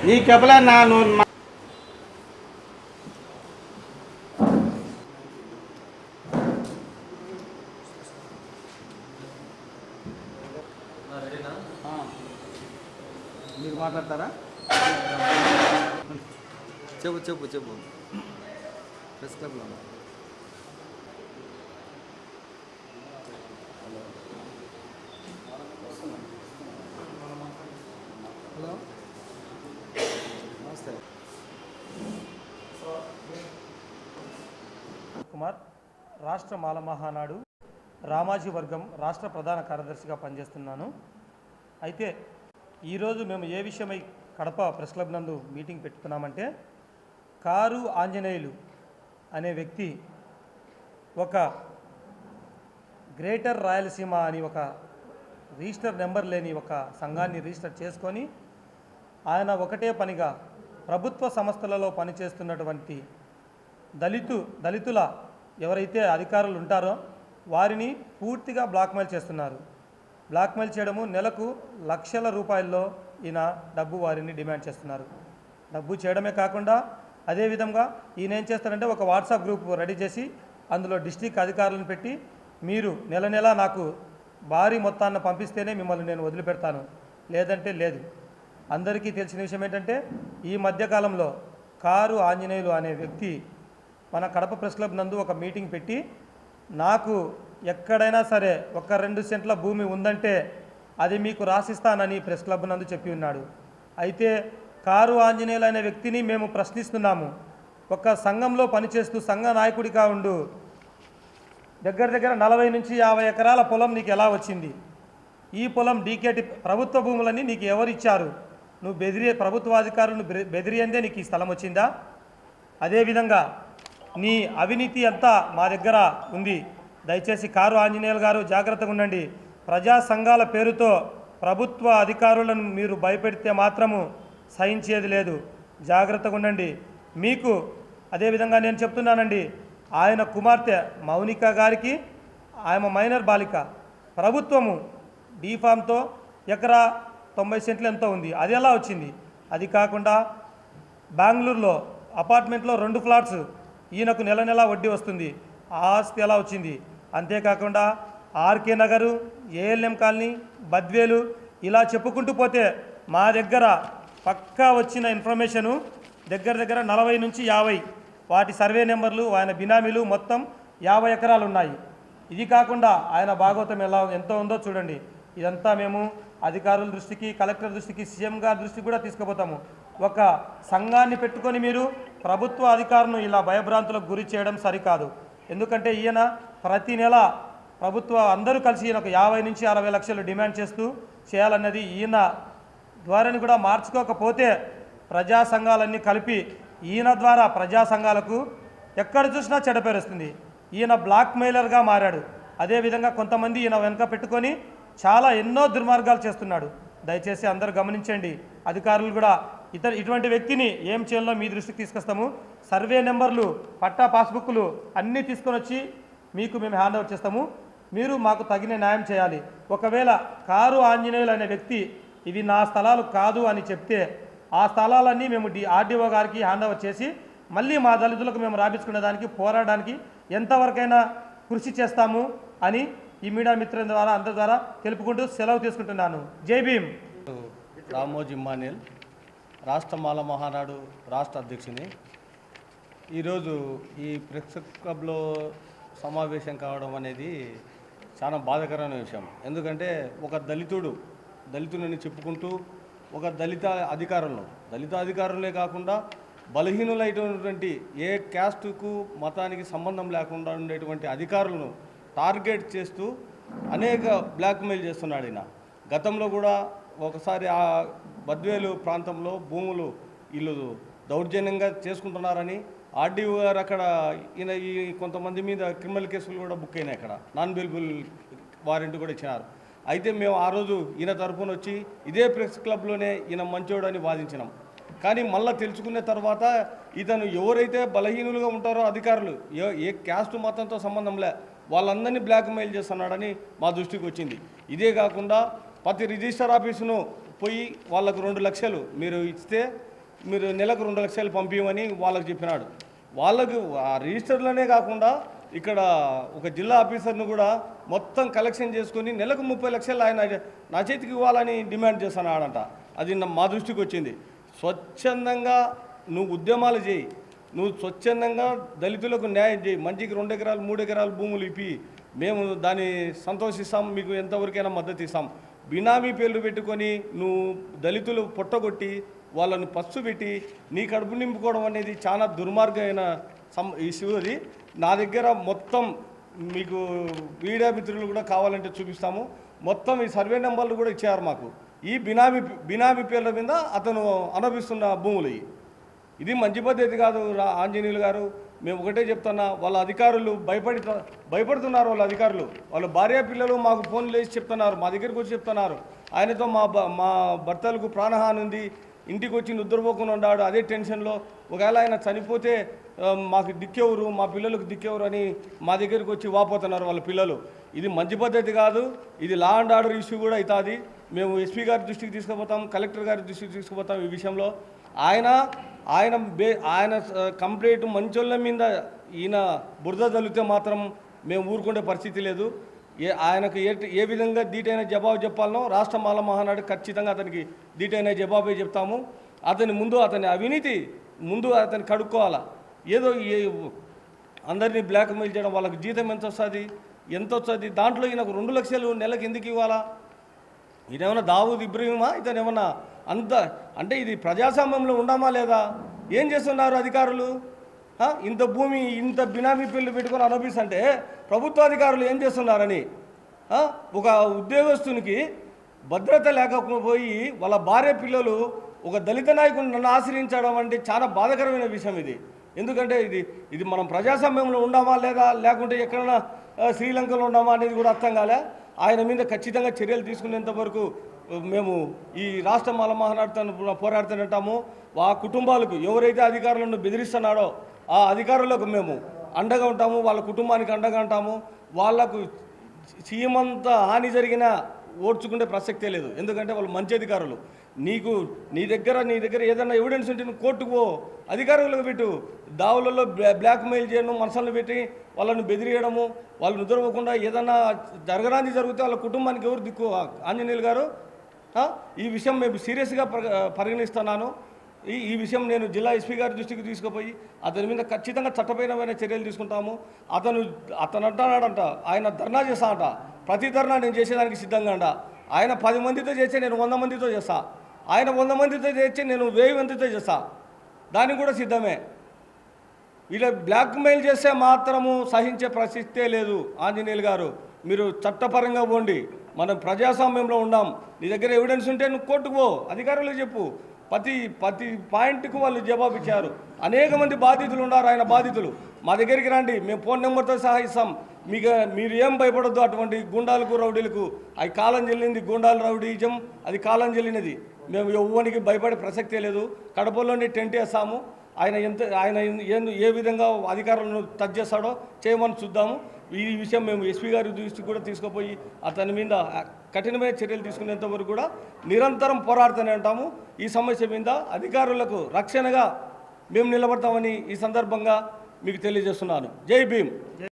నీ చెప్పలే నా నువ్వు మీరు మాట్లాడతారా? చెప్పు చెప్పు చెప్పు. ప్రెస్ క్లబ్లో హలో, నమస్తే. కుమార్, రాష్ట్ర మాల మహానాడు రామాజీ వర్గం రాష్ట్ర ప్రధాన కార్యదర్శిగా పనిచేస్తున్నాను. అయితే ఈరోజు మేము ఏ విషయమై కడప ప్రెస్ క్లబ్ నందు మీటింగ్ పెట్టుకున్నామంటే, కారు ఆంజనేయులు అనే వ్యక్తి ఒక గ్రేటర్ రాయలసీమ అని ఒక రిజిస్టర్ నెంబర్ లేని ఒక సంఘాన్ని రిజిస్టర్ చేసుకొని ఆయన ఒకటే పనిగా ప్రభుత్వ సంస్థలలో పనిచేస్తున్నటువంటి దళితుల ఎవరైతే అధికారులు ఉంటారో వారిని పూర్తిగా బ్లాక్మెయిల్ చేస్తున్నారు. బ్లాక్మెయిల్ చేయడము, నెలకు లక్షల రూపాయల్లో ఈయన డబ్బు వారిని డిమాండ్ చేస్తున్నారు. డబ్బు చేయడమే కాకుండా అదేవిధంగా ఈయన ఏం చేస్తారంటే ఒక వాట్సాప్ గ్రూప్ రెడీ చేసి అందులో డిస్ట్రిక్ట్ అధికారులను పెట్టి, మీరు నెల నెల నాకు భారీ మొత్తాన్ని పంపిస్తేనే మిమ్మల్ని నేను వదిలిపెడతాను, లేదంటే లేదు. అందరికీ తెలిసిన విషయం ఏంటంటే, ఈ మధ్యకాలంలో కారు ఆంజనేయులు అనే వ్యక్తి మన కడప ప్రెస్ క్లబ్ నందు ఒక మీటింగ్ పెట్టి, నాకు ఎక్కడైనా సరే ఒక 2 సెంట్ల భూమి ఉందంటే అది మీకు రాసిస్తానని ప్రెస్ క్లబ్ నందు చెప్పి ఉన్నాడు. అయితే కారు ఆంజనేయులు అనే వ్యక్తిని మేము ప్రశ్నిస్తున్నాము. ఒక సంఘంలో పనిచేస్తూ సంఘ నాయకుడిగా ఉండు దగ్గర 40 నుంచి 50 ఎకరాల పొలం నీకు ఎలా వచ్చింది? ఈ పొలం డీకేటి ప్రభుత్వ భూములని నీకు ఎవరు ఇచ్చారు? నువ్వు ప్రభుత్వ అధికారులను బెదిరియందే నీకు ఈ స్థలం వచ్చిందా? అదేవిధంగా నీ అవినీతి అంతా మా దగ్గర ఉంది. దయచేసి కారు ఆంజనేయులు గారు జాగ్రత్తగా ఉండండి. ప్రజా సంఘాల పేరుతో ప్రభుత్వ అధికారులను మీరు భయపెడితే మాత్రము సహించేది లేదు. జాగ్రత్తగా ఉండండి. మీకు అదేవిధంగా నేను చెప్తున్నానండి, ఆయన కుమార్తె మౌనిక గారికి, ఆమె మైనర్ బాలిక, ప్రభుత్వము డీఫామ్తో ఎకరా 90 సెంట్లు ఎంతో ఉంది. అది ఎలా వచ్చింది? అది కాకుండా బెంగళూరులో అపార్ట్మెంట్లో 2 ఫ్లాట్స్ ఈయనకు నెల నెల వడ్డీ వస్తుంది. ఆ ఆస్తి ఎలా వచ్చింది? అంతేకాకుండా RK Nagar, ALM colony, Badvel ఇలా చెప్పుకుంటూ పోతే మా దగ్గర పక్కా వచ్చిన ఇన్ఫర్మేషను దగ్గర 40 నుంచి 50 వాటి సర్వే నెంబర్లు, ఆయన బినామీలు మొత్తం 50 ఎకరాలు ఉన్నాయి. ఇది కాకుండా ఆయన భాగవతం ఎంతో ఉందో చూడండి. ఇదంతా మేము అధికారుల దృష్టికి, కలెక్టర్ దృష్టికి, సీఎం గారి దృష్టికి కూడా తీసుకుపోతాము. ఒక సంఘాన్ని పెట్టుకొని మీరు ప్రభుత్వ అధికారులను ఇలా భయభ్రాంతులకు గురి చేయడం సరికాదు. ఎందుకంటే ఈయన ప్రతి నెల అందరూ కలిసి ఈయన ఒక 50 నుంచి 60 లక్షలు డిమాండ్ చేస్తూ చేయాలన్నది ఈయన ద్వారాని కూడా మార్చుకోకపోతే ప్రజా సంఘాలన్నీ కలిపి ఈయన ద్వారా ప్రజా సంఘాలకు ఎక్కడ చూసినా చెడపేరుస్తుంది. ఈయన బ్లాక్మెయిలర్గా మారాడు. అదేవిధంగా కొంతమంది ఈయన వెనక పెట్టుకొని చాలా ఎన్నో దుర్మార్గాలు చేస్తున్నాడు. దయచేసి అందరూ గమనించండి. అధికారులు కూడా ఇటువంటి వ్యక్తిని ఏం చేయాలో మీ దృష్టికి తీసుకొస్తాము. సర్వే నెంబర్లు, పట్టా పాస్బుక్లు అన్నీ తీసుకొని వచ్చి మీకు మేము హ్యాండ్ ఓవర్ చేస్తాము. మీరు మాకు తగిన న్యాయం చేయాలి. ఒకవేళ కారు ఆంజనేయులు అనే వ్యక్తి ఇవి నా స్థలాలు కాదు అని చెప్తే ఆ స్థలాలన్నీ మేము ఆర్డీఓ గారికి హ్యాండ్ ఓవర్ చేసి మళ్ళీ మా దళితులకు మేము రాపించుకునే దానికి పోరాడడానికి ఎంతవరకైనా కృషి చేస్తాము అని ఈ మీడియా మిత్రుల ద్వారా అందరి ద్వారా తెలుపుకుంటూ సెలవు తీసుకుంటున్నాను. జై భీమ్. రామోజీ ఇమ్మాన్యుయల్, రాష్ట్ర మాల మహానాడు రాష్ట్ర అధ్యక్షుని. ఈరోజు ఈ ప్రెస్ క్లబ్లో సమావేశం కావడం అనేది చాలా బాధాకరమైన విషయం. ఎందుకంటే ఒక దళితులని చెప్పుకుంటూ ఒక దళిత అధికారులే కాకుండా బలహీనులైనటువంటి ఏ క్యాస్టుకు మతానికి సంబంధం లేకుండా ఉండేటువంటి అధికారులను టార్గెట్ చేస్తూ అనేక బ్లాక్మెయిల్ చేస్తున్నాడు ఈయన. గతంలో కూడా ఒకసారి ఆ బద్వేలు ప్రాంతంలో భూములు వీళ్ళు దౌర్జన్యంగా చేసుకుంటున్నారని ఆర్డీఓ గారు అక్కడ ఈయన కొంతమంది మీద క్రిమినల్ కేసులు కూడా బుక్ అయినాయి. అక్కడ నాన్ బెయిలబుల్ వారెంట్ కూడా ఇచ్చినారు. అయితే మేము ఆ రోజు ఈయన తరఫున వచ్చి ఇదే ప్రెస్ క్లబ్లోనే ఈయన మంచోడు అని వాదించినాం. కానీ మళ్ళీ తెలుసుకున్న తర్వాత ఇతను ఎవరైతే బలహీనులుగా ఉంటారో అధికారులు, ఏ క్యాస్ట్ మతంతో సంబంధంలే, వాళ్ళందరినీ బ్లాక్మెయిల్ చేస్తున్నాడని మా దృష్టికి వచ్చింది. ఇదే కాకుండా ప్రతి రిజిస్టర్ ఆఫీసును పోయి వాళ్ళకు 2 లక్షలు మీరు ఇస్తే మీరు నెలకు 2 లక్షలు పంపించమని వాళ్ళకి చెప్పినాడు. వాళ్ళకు ఆ రిజిస్టర్లోనే కాకుండా ఇక్కడ ఒక జిల్లా ఆఫీసర్ను కూడా మొత్తం కలెక్షన్ చేసుకొని నెలకు 30 లక్షలు ఆయన నా చేతికి ఇవ్వాలని డిమాండ్ చేస్తున్నాడంట. అది మా దృష్టికి వచ్చింది. స్వచ్ఛందంగా నువ్వు ఉద్యమాలు చేయి, నువ్వు స్వచ్ఛందంగా దళితులకు న్యాయం చేయి, మంచికి 2 ఎకరాలు 3 ఎకరాలు భూములు ఇప్పి మేము దాన్ని సంతోషిస్తాం, మీకు ఎంతవరకైనా మద్దతు ఇస్తాం. బినామీ పేర్లు పెట్టుకొని నువ్వు దళితులు పొట్టగొట్టి వాళ్ళని పస్సు పెట్టి నీ కడుపు నింపుకోవడం అనేది చాలా దుర్మార్గమైన ఇష్యూ. అది నా దగ్గర మొత్తం మీకు మీడియా మిత్రులు కూడా కావాలంటే చూపిస్తాము. మొత్తం ఈ సర్వే నెంబర్లు కూడా ఇచ్చారు మాకు. ఈ బినామీ పేర్ల మీద అతను అనుభవిస్తున్న భూములు. ఇది మంచి పద్ధతి కాదు ఆంజనేయులు గారు. మేము ఒకటే చెప్తున్నా, వాళ్ళ అధికారులు భయపడుతున్నారు. వాళ్ళ అధికారులు వాళ్ళ భార్య పిల్లలు మాకు ఫోన్లు వేసి చెప్తున్నారు, మా దగ్గరికి వచ్చి చెప్తున్నారు, ఆయనతో మా భర్తలకు ప్రాణహాని ఉంది, ఇంటికి వచ్చి నిద్రపోకుండా ఉన్నాడు, అదే టెన్షన్లో. ఒకవేళ ఆయన చనిపోతే మాకు దిక్కెవరు, మా పిల్లలకు దిక్కెవరు అని మా దగ్గరికి వచ్చి వాపోతున్నారు వాళ్ళ పిల్లలు. ఇది మంచి పద్ధతి కాదు. ఇది లా అండ్ ఆర్డర్ ఇష్యూ కూడా అవుతుంది. మేము ఎస్పీ గారి దృష్టికి తీసుకుపోతాం, కలెక్టర్ గారి దృష్టికి తీసుకుపోతాం. ఈ విషయంలో ఆయన కంప్లీట్ మంచోళ్ళ మీద ఈయన బురద తల్లితే మాత్రం మేము ఊరుకునే పరిస్థితి లేదు. ఆయనకు ఏ విధంగా దీటైన జవాబు చెప్పాలనో రాష్ట్ర మాల మహానాడు ఖచ్చితంగా అతనికి దీటైన జవాబే చెప్తాము. అతని అవినీతి ముందు అతన్ని కడుక్కోవాలా. ఏదో అందరినీ బ్లాక్మెయిల్ చేయడం, వాళ్ళకి జీతం ఎంత వస్తుంది, దాంట్లో ఈయనకు 2 లక్షలు నెలకు ఎందుకు ఇవ్వాలా? ఇదేమన్నా దావూద్ ఇబ్రహీమా? ఇతనేమన్నా అంటే ఇది ప్రజాస్వామ్యంలో ఉండమా లేదా? ఏం చేస్తున్నారు అధికారులు? ఇంత భూమి ఇంత బినామీ పేర్లు పెట్టుకొని అనుభవిస్తుంటే ప్రభుత్వ అధికారులు ఏం చేస్తున్నారని. ఒక ఉద్యోగస్తునికి భద్రత లేకపోయి వాళ్ళ భార్య పిల్లలు ఒక దళిత నాయకుని నన్ను ఆశ్రయించడం అంటే చాలా బాధాకరమైన విషయం ఇది. ఎందుకంటే ఇది మనం ప్రజాస్వామ్యంలో ఉండామా లేదా, లేకుంటే ఎక్కడైనా శ్రీలంకలో ఉండామా అనేది కూడా అర్థం కాలే. ఆయన మీద ఖచ్చితంగా చర్యలు తీసుకునేంత వరకు మేము ఈ రాష్ట్ర మాల మహానాడుతో పోరాడుతుంటాము. ఆ కుటుంబాలకు ఎవరైతే అధికారులను బెదిరిస్తున్నాడో ఆ అధికారులకు మేము అండగా ఉంటాము, వాళ్ళ కుటుంబానికి అండగా ఉంటాము. వాళ్లకు సీమంత హాని జరిగినా ఓడ్చుకునే ప్రసక్తే లేదు. ఎందుకంటే వాళ్ళు మంచి అధికారులు. నీ దగ్గర ఏదైనా ఎవిడెన్స్ ఉంటే నువ్వు కోర్టుకు పో, అధికారులకు పెట్టు. దావులలో బ్లాక్మెయిల్ చేయడం, మనసులను పెట్టి వాళ్ళని బెదిరియడము, వాళ్ళు నిద్రపోకుండా ఏదైనా జరగరాంది జరిగితే వాళ్ళ కుటుంబానికి ఎవరు దిక్కు? ఆంజనేయులు గారు, ఈ విషయం మేము సీరియస్గా పరిగణిస్తున్నాను. ఈ విషయం నేను జిల్లా ఎస్పీ గారి దృష్టికి తీసుకుపోయి అతని మీద ఖచ్చితంగా చట్టపరమైన చర్యలు తీసుకుంటాము. అతను అంటున్నాడంట ఆయన ధర్నా చేస్తానంట. ప్రతి ధర్నా నేను చేసేదానికి సిద్ధంగా అంట. ఆయన 10 మందితో చేస్తే నేను 100 మందితో చేస్తా. ఆయన 100 మందితో చేస్తే నేను 1000 మందితో చేస్తా. దానికి కూడా సిద్ధమే. ఇలా బ్లాక్మెయిల్ చేస్తే మాత్రము సహించే ప్రసక్తే లేదు. ఆంజనేయులు గారు, మీరు చట్టపరంగా పోండి. మనం ప్రజాస్వామ్యంలో ఉండాం. నీ దగ్గర ఎవిడెన్స్ ఉంటే నువ్వు కోర్టుకు పో, అధికారులకు చెప్పు. ప్రతి పాయింట్కు వాళ్ళు జవాబు ఇచ్చారు. అనేక మంది బాధితులు ఉన్నారు. ఆయన బాధితులు మా దగ్గరికి రండి, మేము ఫోన్ నెంబర్తో సహా ఇస్తాం. మీరు ఏం భయపడొద్దు. అటువంటి గుండాలకు రౌడీలకు అది కాలం చెల్లింది. గుండాలు రౌడీజం అది కాలం చెల్లినది. మేము ఎవ్వరికి భయపడే ప్రసక్తే లేదు. కడపలోని టెంట్ వేస్తాము. ఆయన ఏ విధంగా అధికారులను టచ్ చేస్తాడో చేయమని చూద్దాము. ఈ విషయం మేము ఎస్పీ గారి దృష్టికి కూడా తీసుకుపోయి అతని మీద కఠినమైన చర్యలు తీసుకునేంత వరకు కూడా నిరంతరం పోరాడుతూనే ఉంటాము. ఈ సమస్య మీద అధికారులకు రక్షణగా మేము నిలబడతామని ఈ సందర్భంగా మీకు తెలియజేస్తున్నాను. జై భీమ్.